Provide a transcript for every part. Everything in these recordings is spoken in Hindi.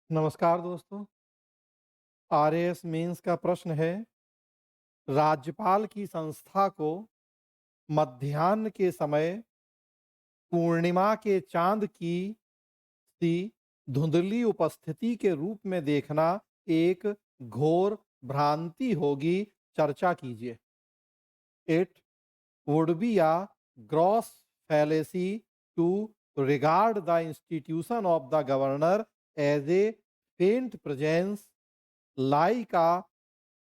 नमस्कार दोस्तों। आरएएस मेंस का प्रश्न है, राज्यपाल की संस्था को मध्याह्न के समय पूर्णिमा के चांद की सी धुंधली उपस्थिति के रूप में देखना एक घोर भ्रांति होगी। चर्चा कीजिए। It would be a gross fallacy to regard the institution of the governor as a faint presence like a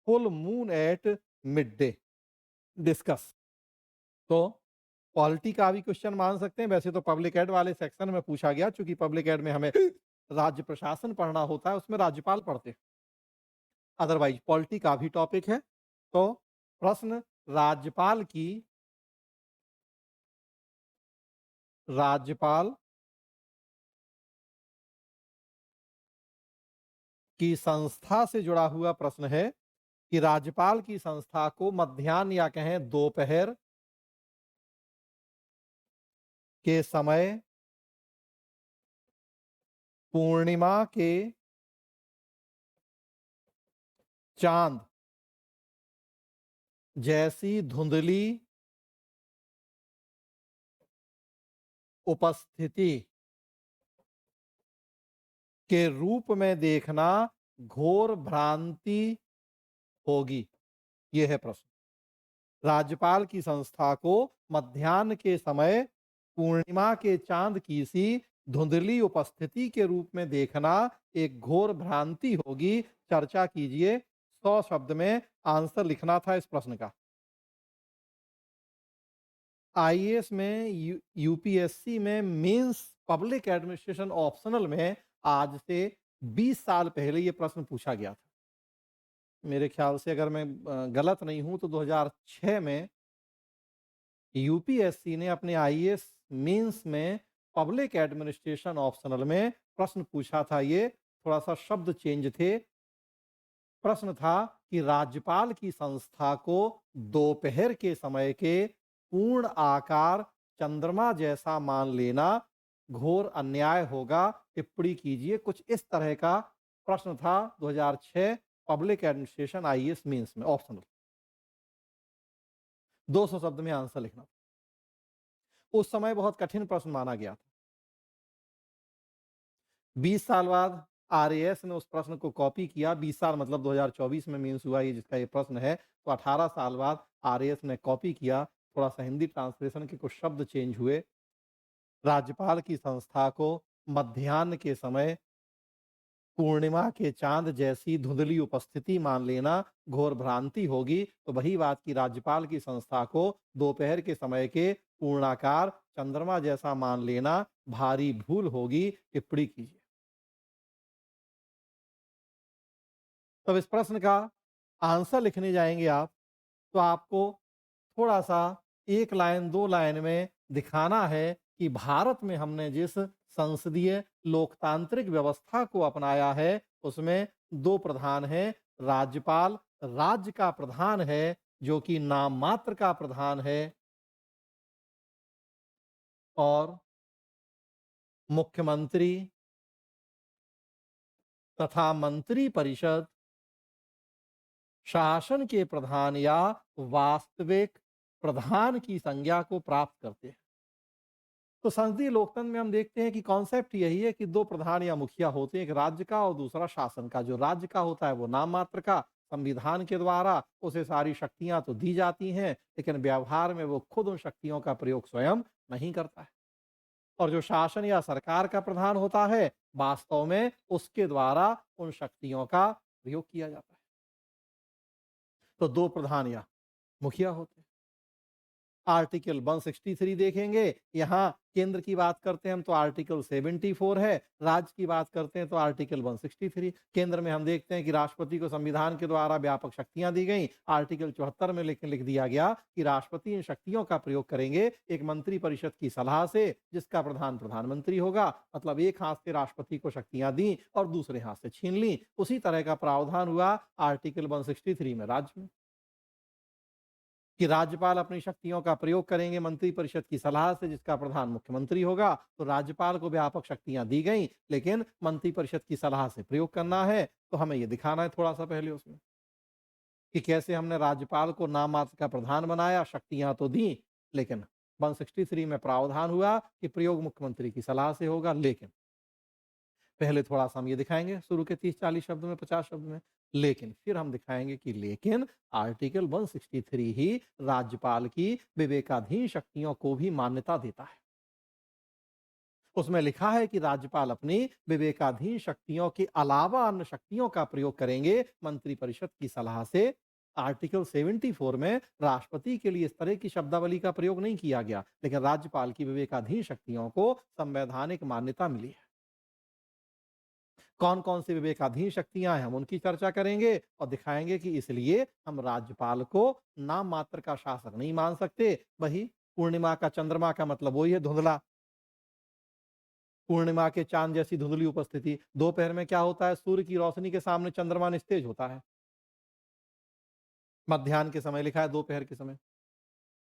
full moon at midday. Discuss. तो पॉलिटी का भी क्वेश्चन मान सकते हैं। वैसे तो पब्लिक एड वाले सेक्शन में पूछा गया, चूंकि पब्लिक एड में हमें राज्य प्रशासन पढ़ना होता है, उसमें राज्यपाल पढ़ते हैं। अदरवाइज पॉलिटी का भी टॉपिक है। तो प्रश्न, राज्यपाल की संस्था से जुड़ा हुआ प्रश्न है कि राज्यपाल की संस्था को मध्याह्न या कहें दोपहर के समय पूर्णिमा के चांद जैसी धुंधली उपस्थिति के रूप में देखना घोर भ्रांति होगी। यह है प्रश्न। राज्यपाल की संस्था को मध्याह्न के समय पूर्णिमा के चांद की सी धुंधली उपस्थिति के रूप में देखना एक घोर भ्रांति होगी। चर्चा कीजिए। 100 शब्द में आंसर लिखना था इस प्रश्न का। आईएएस में, यूपीएससी में, मेंस पब्लिक एडमिनिस्ट्रेशन ऑप्शनल में आज से 20 साल पहले ये प्रश्न पूछा गया था। मेरे ख्याल से अगर मैं गलत नहीं हूं तो 2006 में यूपीएससी ने अपने आईएएस मेंस में पब्लिक एडमिनिस्ट्रेशन ऑप्शनल में प्रश्न पूछा था। ये थोड़ा सा शब्द चेंज थे। प्रश्न था कि राज्यपाल की संस्था को दोपहर के समय के पूर्ण आकार चंद्रमा जैसा मान लेना घोर अन्याय होगा। टिप्पणी कीजिए। कुछ इस तरह का प्रश्न था 2006 पब्लिक एडमिनिस्ट्रेशन आईएएस मेंस में ऑप्शनल। 200 शब्द में आंसर लिखना। उस समय बहुत कठिन प्रश्न माना गया था। 20 साल बाद आरएएस ने उस प्रश्न को कॉपी किया। 20 साल मतलब 2024 में मेंस हुआ ये जिसका ये प्रश्न है। तो 18 साल बाद आरएएस ने कॉपी किया। थोड़ा सा हिंदी ट्रांसलेशन के कुछ शब्द चेंज हुए। राज्यपाल की संस्था को मध्याह्न के समय पूर्णिमा के चांद जैसी धुंधली उपस्थिति मान लेना घोर भ्रांति होगी। तो वही बात की राज्यपाल की संस्था को दोपहर के समय के पूर्णाकार चंद्रमा जैसा मान लेना भारी भूल होगी। टिप्पणी कीजिए। तब इस प्रश्न का आंसर लिखने जाएंगे आप, तो आपको थोड़ा सा एक लाइन दो लाइन में दिखाना है कि भारत में हमने जिस संसदीय लोकतांत्रिक व्यवस्था को अपनाया है उसमें दो प्रधान हैं। राज्यपाल राज्य का प्रधान है, जो कि नाम मात्र का प्रधान है, और मुख्यमंत्री तथा मंत्री परिषद शासन के प्रधान या वास्तविक प्रधान की संज्ञा को प्राप्त करते हैं। तो संसदीय लोकतंत्र में हम देखते हैं कि कॉन्सेप्ट यही है कि दो प्रधान या मुखिया होते हैं, एक राज्य का और दूसरा शासन का। जो राज्य का होता है वो नाम मात्र का, संविधान के द्वारा उसे सारी शक्तियां तो दी जाती हैं, लेकिन व्यवहार में वो खुद उन शक्तियों का प्रयोग स्वयं नहीं करता है। और जो शासन या सरकार का प्रधान होता है, वास्तव में उसके द्वारा उन शक्तियों का प्रयोग किया जाता है। तो दो प्रधान या मुखिया होते हैं। आर्टिकल 163 देखेंगे। यहाँ केंद्र की बात करते हैं हम तो आर्टिकल 74 है, राज्य की बात करते हैं तो आर्टिकल 163। केंद्र में हम देखते हैं कि राष्ट्रपति को संविधान के द्वारा व्यापक शक्तियां दी गई। आर्टिकल 74 में लिख दिया गया कि राष्ट्रपति इन शक्तियों का प्रयोग करेंगे एक मंत्री परिषद की सलाह से, जिसका प्रधान प्रधानमंत्री होगा। मतलब एक हाथ से राष्ट्रपति को शक्तियां दी और दूसरे हाथ से छीन ली। उसी तरह का प्रावधान हुआ आर्टिकल 163 में राज्य में। कि राज्यपाल अपनी शक्तियों का प्रयोग करेंगे मंत्रिपरिषद की सलाह से, जिसका प्रधान मुख्यमंत्री होगा। तो राज्यपाल को व्यापक शक्तियां दी गई, लेकिन मंत्रिपरिषद की सलाह से प्रयोग करना है। तो हमें ये दिखाना है थोड़ा सा पहले उसमें कि कैसे हमने राज्यपाल को नाम मात्र का प्रधान बनाया, शक्तियां तो दी, लेकिन 163 में प्रावधान हुआ कि प्रयोग मुख्यमंत्री की सलाह से होगा। लेकिन पहले थोड़ा-सा हम ये दिखाएँगे शुरू के 30-40 शब्द में, 50 शब्द में, लेकिन फिर हम दिखाएँगे कि लेकिन आर्टिकल 163 ही राज्यपाल की विवेकाधीन शक्तियों को भी मान्यता देता है। उसमें लिखा है कि राज्यपाल अपनी विवेकाधीन शक्तियों के अलावा अन्य शक्तियों का प्रयोग करेंगे मंत्रिपरिषद की सलाह से। आर्टिकल 74 में राष्ट्रपति के लिए इस तरह की शब्दावली का प्रयोग नहीं किया गया, लेकिन राज्यपाल की विवेकाधीन शक्तियों को संवैधानिक मान्यता मिली है। कौन-कौन सी विवेकाधीन शक्तियाँ हैं, हम उनकी चर्चा करेंगे और दिखाएँगे कि इसलिए हम राज्यपाल को नाम मात्र का शासक नहीं मान सकते। वही पूर्णिमा का चंद्रमा का मतलब वही है धुंधला। पूर्णिमा के चाँद जैसी धुंधली उपस्थिति। दोपहर में क्या होता है? सूर्य की रोशनी के सामने चंद्रमा निस्तेज होता है। मध्याह्न के समय लिखा है दोपहर के समय।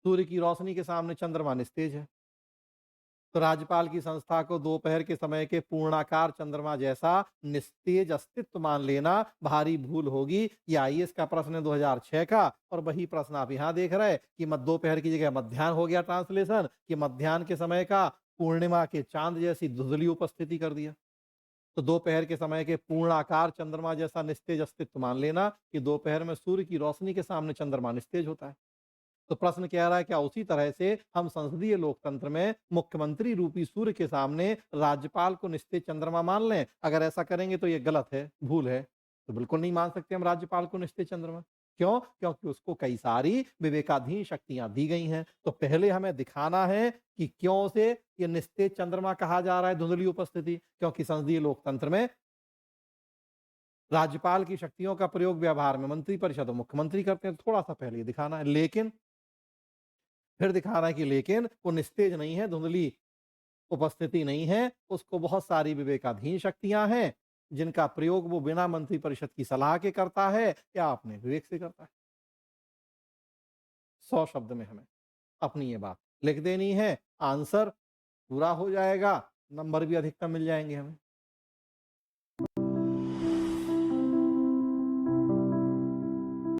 सूर्य की रोशनी के सामने चंद्रमा निस्तेज है। तो राज्यपाल की संस्था को दोपहर के समय के पूर्णाकार चंद्रमा जैसा निस्तेज अस्तित्व मान लेना भारी भूल होगी। ये आईएएस का प्रश्न है 2006 का, और वही प्रश्न आप यहाँ देख रहे हैं कि दोपहर की जगह मध्याह्न हो गया ट्रांसलेशन, कि मध्याह्न के समय का पूर्णिमा के चांद जैसी धुंधली उपस्थिति कर दिया। तो दोपहर के समय के पूर्णाकार चंद्रमा जैसा निस्तेज अस्तित्व मान लेना कि दोपहर में सूर्य की रोशनी के सामने चंद्रमा निस्तेज होता है। तो प्रश्न कह रहा है क्या उसी तरह से हम संसदीय लोकतंत्र में मुख्यमंत्री रूपी सूर्य के सामने राज्यपाल को निस्तेज चंद्रमा मान लें? अगर ऐसा करेंगे तो ये गलत है, भूल है। तो बिल्कुल नहीं मान सकते हम राज्यपाल को निस्तेज चंद्रमा। क्यों? क्योंकि उसको कई सारी विवेकाधीन शक्तियां दी गई हैं। तो पहले हमें दिखाना है कि क्यों उसे ये निस्तेज चंद्रमा कहा जा रहा है, धुंधली उपस्थिति। क्योंकि संसदीय लोकतंत्र में राज्यपाल की शक्तियों का प्रयोग व्यवहार में मंत्रिपरिषद और मुख्यमंत्री करते हैं। तो थोड़ा सा पहले ये दिखाना है, लेकिन फिर दिखा रहा है कि लेकिन वो निस्तेज नहीं है, धुंधली उपस्थिति नहीं है, उसको बहुत सारी विवेकाधीन शक्तियां हैं, जिनका प्रयोग वो बिना मंत्रिपरिषद की सलाह के करता है या अपने विवेक से करता है। 100 शब्द में हमें अपनी ये बात लिख देनी है, आंसर पूरा हो जाएगा, नंबर भी अधिकतम मिल जाएंगे हमें।